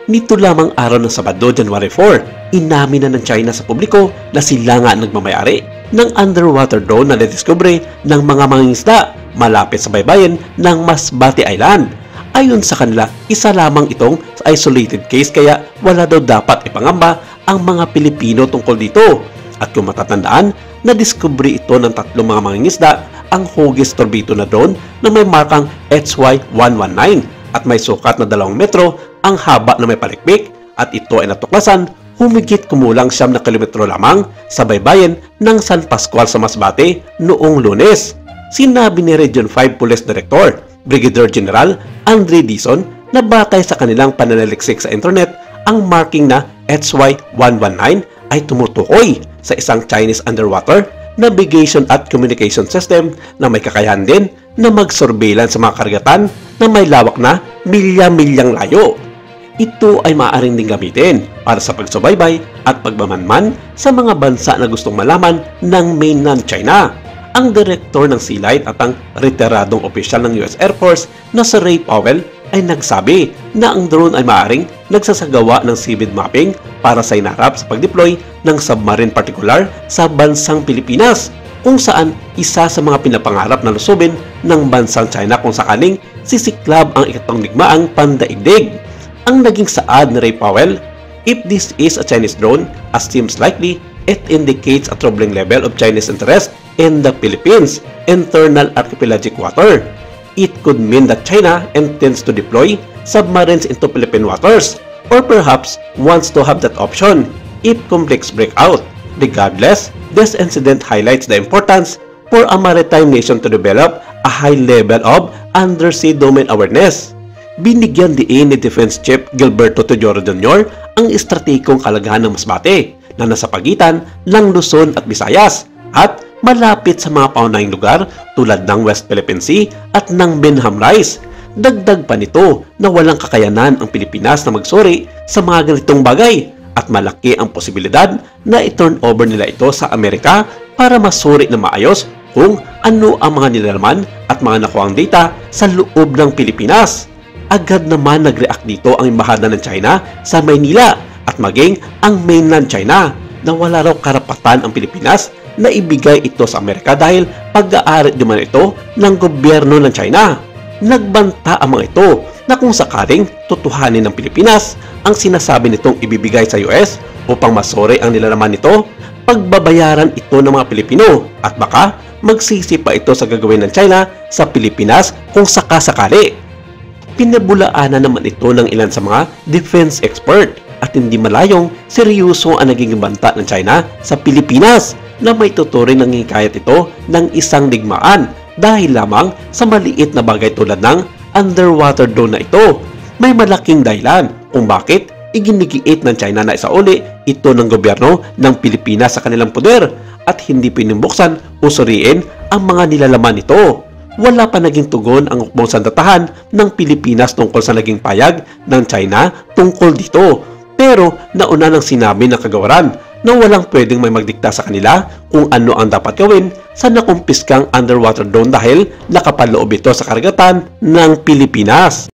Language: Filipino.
Nito lamang araw ng Sabado, January 4, inamin na ng China sa publiko na sila nga nagmamayari ng underwater drone na nadiskubre ng mga mangingisda malapit sa baybayin ng Masbate Island. Ayon sa kanila, isa lamang itong isolated case kaya wala daw dapat ipangamba ang mga Pilipino tungkol dito. At kung matatandaan, nadiskubre ito ng tatlong mga mangingisda ang Hughes Torbito na drone na may markang HY119 at may sukat na 2 metro ang haba na may palikpik at ito ay natuklasan humigit kumulang 9 na kilometro lamang sa baybayin ng San Pascual sa Masbate noong Lunes. Sinabi ni Region 5 Police Director Brigadier General Andre Dizon na batay sa kanilang pananaliksik sa internet, ang marking na HY119 ay tumutukoy sa isang Chinese underwater navigation at communication system na may kakayahan din na mag-surveillance sa mga karagatan na may lawak na milya-milyang layo. Ito ay maaaring ding gamitin para sa pagsubaybay at pagmamanman sa mga bansa na gustong malaman ng mainland China. Ang direktor ng Sealight at ang retiradong opisyal ng US Air Force na si Ray Powell ay nagsabi na ang drone ay maaaring nagsasagawa ng seabed mapping para sa inarap sa pag-deploy ng submarine particular sa bansang Pilipinas, kung saan isa sa mga pinapangarap na lusubin ng bansang China kung sakaling sisiklab ang ikatong digmaang pandaigdig. Ang naging saad ni Ray Powell, "If this is a Chinese drone, as seems likely, it indicates a troubling level of Chinese interest in the Philippines' internal archipelagic water. It could mean that China intends to deploy submarines into Philippine waters, or perhaps wants to have that option if conflicts break out. Regardless, this incident highlights the importance for a maritime nation to develop a high level of undersea domain awareness." Binigyan diin ni Defense Chief Gilberto Teodoro Jr. ang estratehikong kalagahan ng Masbate na nasa pagitan ng Luzon at Visayas at malapit sa mga paunahing lugar tulad ng West Philippine Sea at ng Benham Rise. Dagdag pa nito na walang kakayanan ang Pilipinas na magsuri sa mga ganitong bagay at malaki ang posibilidad na i-turn over nila ito sa Amerika para masuri na maayos kung ano ang mga nilalaman at mga nakuhang data sa loob ng Pilipinas. Agad naman nag-react dito ang embahada ng China sa Maynila at maging ang mainland China na wala raw karapatan ang Pilipinas na ibigay ito sa Amerika dahil pag-aari naman ito ng gobyerno ng China. Nagbanta ang mga ito na kung sakaling tutuhanin ng Pilipinas ang sinasabi nitong ibibigay sa US upang masuri ang nilalaman nito, pagbabayaran ito ng mga Pilipino at baka magsisi pa ito sa gagawin ng China sa Pilipinas kung sakasakali. Pinabulaanan naman ito ng ilan sa mga defense expert at hindi malayong seryoso ang naging banta ng China sa Pilipinas na may tuturing ng hikayat ito ng isang digmaan dahil lamang sa maliit na bagay tulad ng underwater drone na ito. May malaking dahilan kung bakit iginigiit ng China na isauli ito ng gobyerno ng Pilipinas sa kanilang poder at hindi pinimbuksan o suriin ang mga nilalaman nito. Wala pa naging tugon ang hukbong sandatahan ng Pilipinas tungkol sa naging payag ng China tungkol dito. Pero nauna nang sinabi ng kagawaran na walang pwedeng may magdikta sa kanila kung ano ang dapat gawin sa nakumpiskang underwater drone dahil nakapaloob ito sa karagatan ng Pilipinas.